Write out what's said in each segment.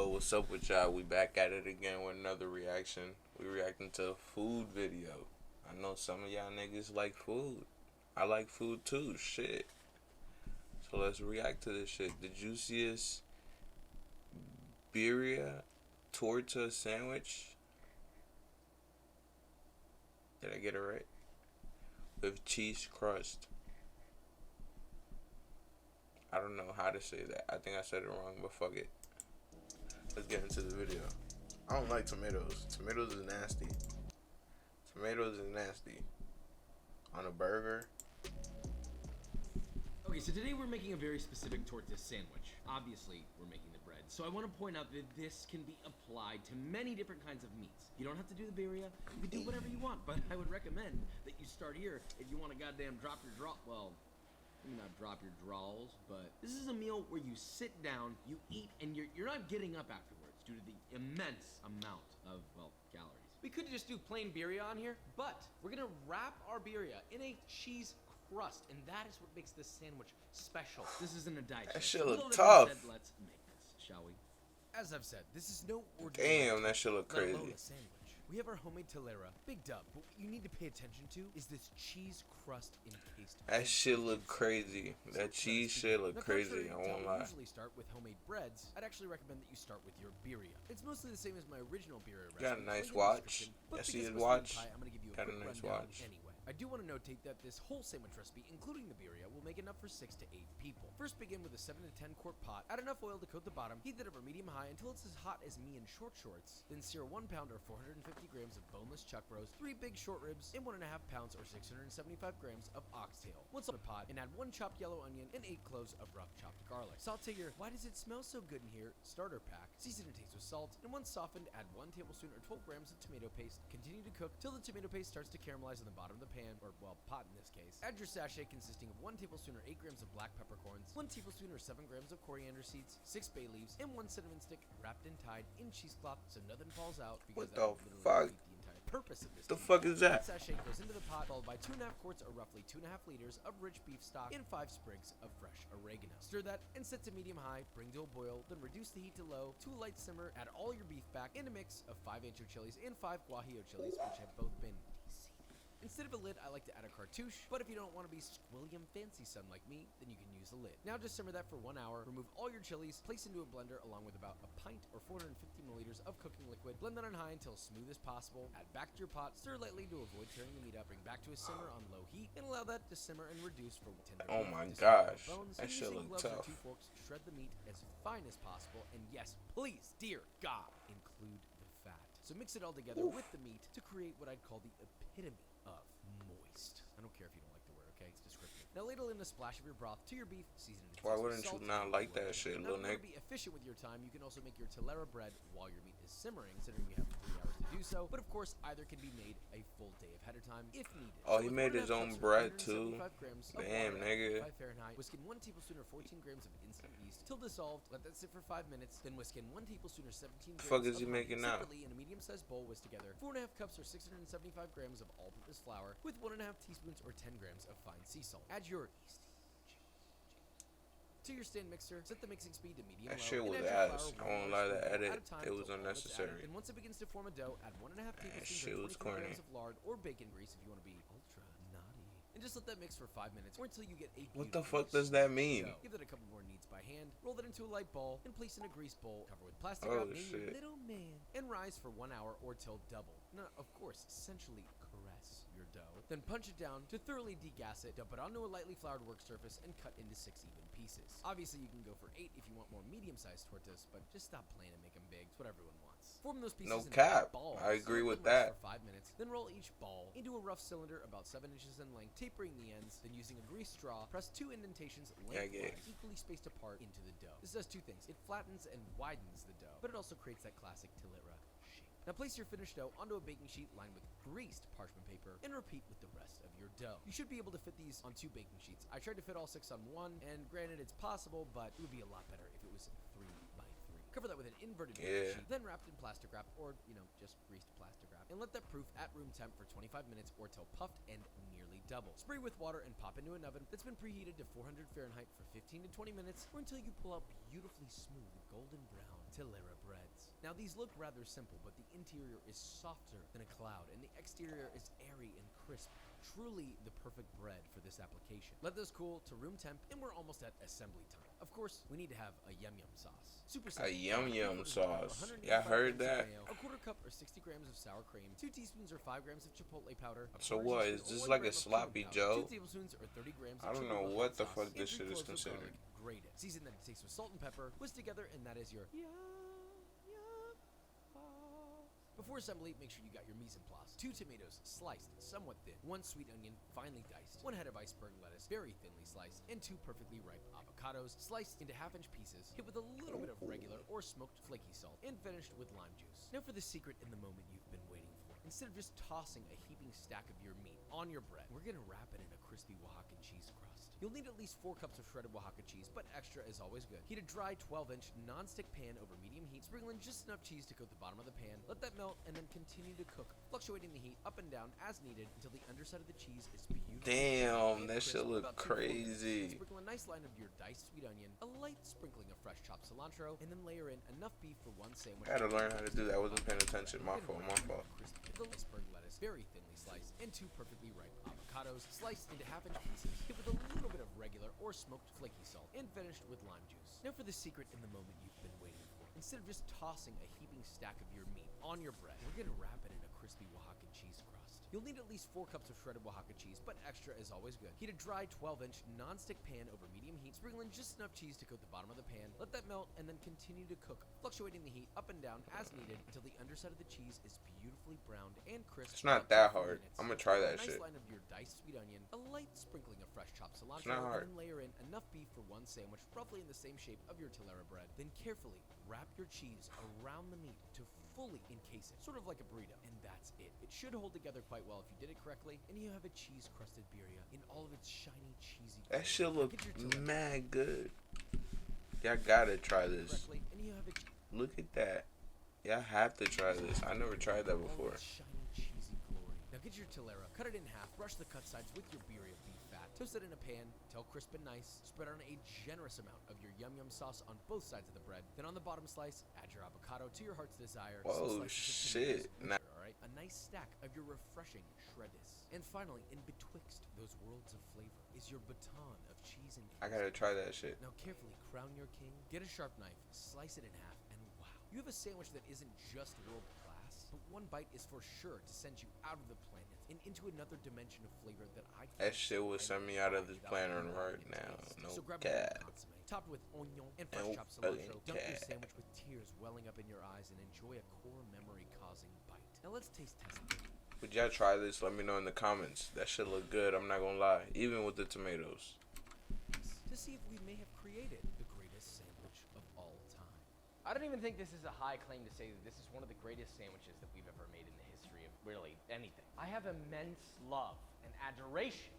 Yo, what's up with y'all? We back at it again with another reaction. We reacting to a food video. I know some of y'all niggas like food. I like food too, shit. So let's react to this shit. The Juiciest Birria Torta Sandwich. Did I get it right? With cheese crust. I don't know how to say that. I think I said it wrong, but fuck it. Let's get into the video. I don't like tomatoes. Tomatoes is nasty. Tomatoes is nasty. On a burger. Okay, so today we're making a very specific torta sandwich. Obviously, we're making the bread. So I want to point out that this can be applied to many different kinds of meats. You don't have to do the birria. You can do whatever you want, but I would recommend that you start here if you want to goddamn drop your draw. Well, maybe not drop your draws, but this is a meal where you sit down, you eat, and you're not getting up afterwards due to the immense amount of, well, calories. We could just do plain birria on here, but we're gonna wrap our birria in a cheese crust, and that is what makes this sandwich special. This isn't a diet. That shit look Let's tough. make this, shall we? As I've said, this is no ordinary. Damn, that shit look let alone crazy. a sandwich. We have our homemade telera, big dub, but what you need to pay attention to is this cheese crust encased. That shit look crazy. That cheese shit look crazy. I won't lie. I usually start with homemade breads. I'd actually recommend that you start with your birria. It's mostly the same as my original birria recipe. Got a nice Link in the watch. description, but I see because his it was watch. pie, I'm gonna give you a Got a quick nice rundown watch. anyway. I do want to notate that this whole sandwich recipe, including the birria, will make enough for 6 to 8 people. First, begin with a 7 to 10 quart pot. Add enough oil to coat the bottom. Heat it over medium-high until it's as hot as me in short shorts. Then sear 1 pound or 450 grams of boneless chuck roast, 3 big short ribs, and 1.5 pounds or 675 grams of oxtail. Once on the pot, and add 1 chopped yellow onion and 8 cloves of rough chopped garlic. Saute your "why does it smell so good in here" starter pack. Season and taste with salt, and once softened, add 1 tablespoon or 12 grams of tomato paste. Continue to cook till the tomato paste starts to caramelize on the bottom of the pan, or well, pot in this case. Add your sachet consisting of 1 tablespoon or 8 grams of black peppercorns, 1 tablespoon or 7 grams of coriander seeds, 6 bay leaves, and 1 cinnamon stick wrapped and tied in cheesecloth so nothing falls out. Because What that the would literally fuck? defeat the entire purpose of this. The fuck is that? Sachet goes into the pot, followed by 2.5 quarts or roughly 2.5 liters of rich beef stock and 5 sprigs of fresh oregano. Stir that and set to medium-high, bring to a boil, then reduce the heat to low to a light simmer. Add all your beef back and a mix of 5 ancho chilies and 5 guajillo chilies, which have both been deseeded. Instead of a lid, I like to add a cartouche, but if you don't want to be squilliam fancy son like me, then you can use a lid. Now just simmer that for 1 hour, remove all your chilies, place into a blender along with about a pint or 450 milliliters of cooking liquid, blend that on high until smooth as possible, add back to your pot, stir lightly to avoid tearing the meat up, bring back to a simmer on low heat, and allow that to simmer and reduce for 10 Oh my minutes. gosh, Bones, that shit using look gloves or tough. 2 forks, shred the meat as fine as possible, and yes, please, dear God, include the fat. So mix it all together with the meat to create what I'd call the epitome of moist. I don't care if you don't like the word, okay? It's descriptive. Now ladle in a splash of your broth to your beef, season it. Why wouldn't you not like that shit, Now, little in order nigga? to be efficient with your time, you can also make your telera bread while your meat is simmering, considering you have 3 hours to do so. But of course, either can be made a full day ahead of time if needed. Oh, he with made 1.5 his own cups or bread, too. 175 grams of Damn, water at nigga. 55 Fahrenheit, whisk in 1 tablespoon or 14 grams of instant yeast till dissolved. Let that sit for 5 minutes. Then whisk in 1 tablespoon or 17 grams Fuck is of he honey making now? separately in a medium-sized bowl. Whisk together 4.5 cups or 675 grams of all-purpose flour with 1.5 teaspoons or 10 grams of fine sea salt. Add your yeast to your stand mixer. Set the mixing speed to medium That low. shit and was add your ass. flour I won't 1 lie, the tablespoon edit, at a time it was till all is unnecessary. added. Then once it begins to form a dough, add 1.5 tablespoons shit or was 24 corny. grams of lard or bacon grease if you want to be ultra naughty. And just let that mix for 5 minutes or until you get a What the beautifully fuck does that mean? dough. Give that a couple more kneads by hand. Roll that into a light ball and place in a grease bowl. Cover with plastic Oh, wrap, name your shit. little man, and rise for 1 hour or till double. Now, of course, essentially caress your dough. Then punch it down to thoroughly degas it. Dump it onto a lightly floured work surface and cut into 6 even pieces. Obviously, you can go for 8 if you want more medium-sized tortas, but just stop playing and make them big. It's what everyone wants. Form those pieces No into cap. balls. I agree Let with them rest that. for 5 minutes. Then roll each ball into a rough cylinder about 7 inches in length, tapering the ends. Then using a grease straw, press 2 indentations I get lengthwise, equally spaced apart into the dough. This does 2 things. It flattens and widens the dough, but it also creates that classic telera shape. Now place your finished dough onto a baking sheet lined with greased parchment paper and repeat with the rest of your dough. You should be able to fit these on 2 baking sheets. I tried to fit all 6 on one, and granted it's possible, but it would be a lot better if it was 3 by 3. Cover that with an inverted baking sheet, then wrapped in plastic wrap or, just greased plastic wrap, and let that proof at room temp for 25 minutes or till puffed and nearly double. Spray with water and pop into an oven that's been preheated to 400 Fahrenheit for 15 to 20 minutes or until you pull out beautifully smooth golden brown telera bread. Now these look rather simple, but the interior is softer than a cloud, and the exterior is airy and crisp. Truly the perfect bread for this application. Let those cool to room temp, and we're almost at assembly time. Of course, we need to have a yum yum sauce. Super simple. A yum yum 3/4 sauce. cup of Yeah, I 185 heard grams of that. mayo, a quarter cup or 60 grams of sour cream, 2 teaspoons or 5 grams of chipotle powder. A So quarter what, teaspoon is or this 1 like a gram of sloppy cumin Joe? powder, 2 tablespoons or 30 grams of I don't chicken know with what hot the sauce, fuck and this 3 shit is cloves of garlic considered. grated. Season that to taste with salt and pepper. Whisk together, and that is your yum yum sauce. Before assembly, make sure you got your mise en place. 2 tomatoes, sliced somewhat thin. 1 sweet onion, finely diced. 1 head of iceberg lettuce, very thinly sliced. And 2 perfectly ripe avocados, sliced into half-inch pieces, hit with a little bit of regular or smoked flaky salt, and finished with lime juice. Now for the secret in the moment you've been waiting for. Instead of just tossing a heaping stack of your meat on your bread, we're gonna wrap it in a crispy Oaxacan cheese crust. You'll need at least 4 cups of shredded Oaxaca cheese, but extra is always good. Heat a dry 12-inch non-stick pan over medium heat, sprinkle in just enough cheese to coat the bottom of the pan, let that melt, and then continue to cook, fluctuating the heat up and down as needed until the underside of the cheese is beautiful. Damn, that crisp shit for look about 2 to 4 minutes. crazy. Then sprinkle a nice line of your diced sweet onion, a light sprinkling of fresh chopped cilantro, and then layer in enough beef for 1 sandwich. I had to learn how to do that. I wasn't paying attention. My fault, my fault. The iceberg lettuce, very thinly sliced, and 2 perfectly ripe avocados, sliced into half-inch pieces, hit with a little bit of regular or smoked flaky salt, and finished with lime juice. Now for the secret in the moment you've been waiting for. Instead of just tossing a heaping stack of your meat on your bread, we're gonna wrap it in a crispy Oaxacan cheese crust. You'll need at least 4 cups of shredded Oaxaca cheese, but extra is always good. Heat a dry 12-inch non-stick pan over medium heat, sprinkle in just enough cheese to coat the bottom of the pan, let that melt, and then continue to cook, fluctuating the heat up and down as needed until the underside of the cheese is beautifully browned and crisp. It's not for that about 2 hard. minutes. I'm gonna try that A nice shit. line of your diced sweet onion, a light sprinkling of fresh chopped cilantro, not hard. and then layer in enough beef for 1 sandwich, roughly in the same shape of your Tolera bread. Then carefully wrap your cheese around the meat to fully encase it, sort of like a burrito, and that's it. It should hold together quite well if you did it correctly, and you have a cheese-crusted birria in all of its shiny, cheesy glory. That shit Now look get your Tolera mad good. Y'all gotta try this. correctly, and you have a Look at that. Y'all have to try this. I never tried that before. all its shiny, cheesy glory. Now get your Tolera, cut it in half, brush the cut sides with your birria beef fat, toast it in a pan till crisp and nice, spread on a generous amount of your yum yum sauce on both sides of the bread. Then on the bottom slice, add your avocado to your heart's desire. some Whoa, slices of shit. tomatoes, alright? A nice stack of your refreshing shreddis. And finally, in betwixt those worlds of flavor, is your baton of cheese and I gotta try that shit. Now carefully crown your king, get a sharp knife, slice it in half, and wow. You have a sandwich that isn't just world class, but one bite is for sure to send you out of the planet and into another dimension of flavor that I That can't shit will send me out of this planet right and now. taste. No So grab a cap. consomme, topped with onion and fresh No chopped cilantro. fucking Dunk your cap. sandwich with tears welling up in your eyes and enjoy a core memory-causing bite. Now let's taste test it. Would y'all try this? Let me know in the comments. That shit look good. I'm not gonna lie. Even with the tomatoes. To see if we may have created the greatest sandwich of all time. I don't even think this is a high claim to say that this is one of the greatest sandwiches that we've ever made in the history of really anything. I have immense love and admiration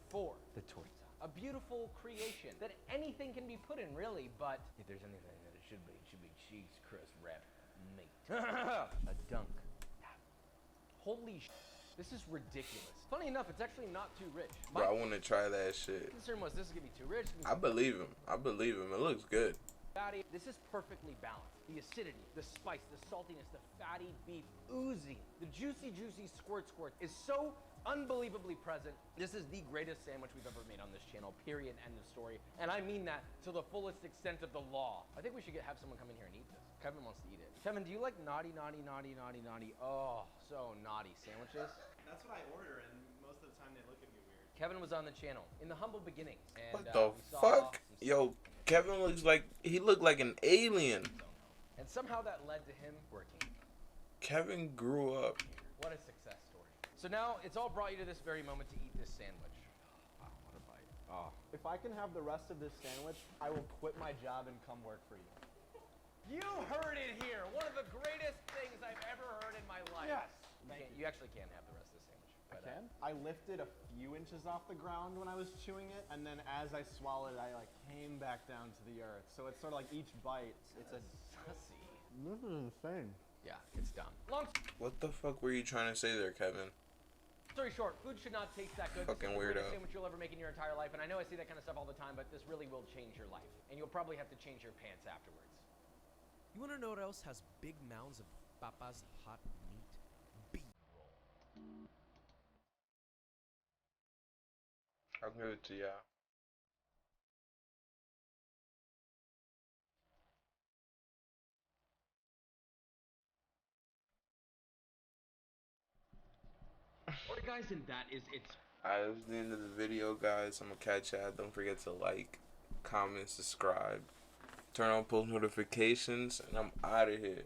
for the torta. A beautiful creation that anything can be put in, really, but if there's anything that it should be cheese crust wrapped meat. A dunk. Holy sh**. This is ridiculous. Funny enough, it's actually not too rich. Bro, I wanna try that shit. concern was this is gonna be too rich. I believe him. I believe him. It looks good. Fatty. This is perfectly balanced. The acidity, the spice, the saltiness, the fatty beef oozing. The juicy squirt is so unbelievably present. This is the greatest sandwich we've ever made on this channel, period, end of story. And I mean that to the fullest extent of the law. I think we should have someone come in here and eat this. Kevin wants to eat it. Kevin, do you like naughty, oh, so naughty sandwiches? That's what I order, and most of the time they look at me weird. Kevin was on the channel in the humble beginnings. And, What the we saw fuck? some Yo, Kevin looks like he looked like an alien. And somehow that led to him working. Kevin grew up. What a success story. So now it's all brought you to this very moment to eat this sandwich. Wow, what a bite. Oh. If I can have the rest of this sandwich, I will quit my job and come work for you. You heard it here. One of the greatest things I've ever heard in my life. Yes. You actually can have the rest of the sandwich. I But, can. I lifted a few inches off the ground when I was chewing it, and then as I swallowed, I came back down to the earth. So it's sort of like each bite. It's a. Sussy. This is insane. Yeah, it's dumb. Long What the fuck were you trying to say there, Kevin? story short, food should not taste that good. Fucking This is the greatest weirdo. sandwich you'll ever make in your entire life, and I know I say that kind of stuff all the time, but this really will change your life, and you'll probably have to change your pants afterwards. You wanna know what else has big mounds of papa's hot meat? B-roll. I'll give it to y'all. Alright guys, and that is it. Alright, that's the end of the video, guys. I'm gonna catch y'all. Don't forget to like, comment, subscribe, turn on post notifications, and I'm out of here.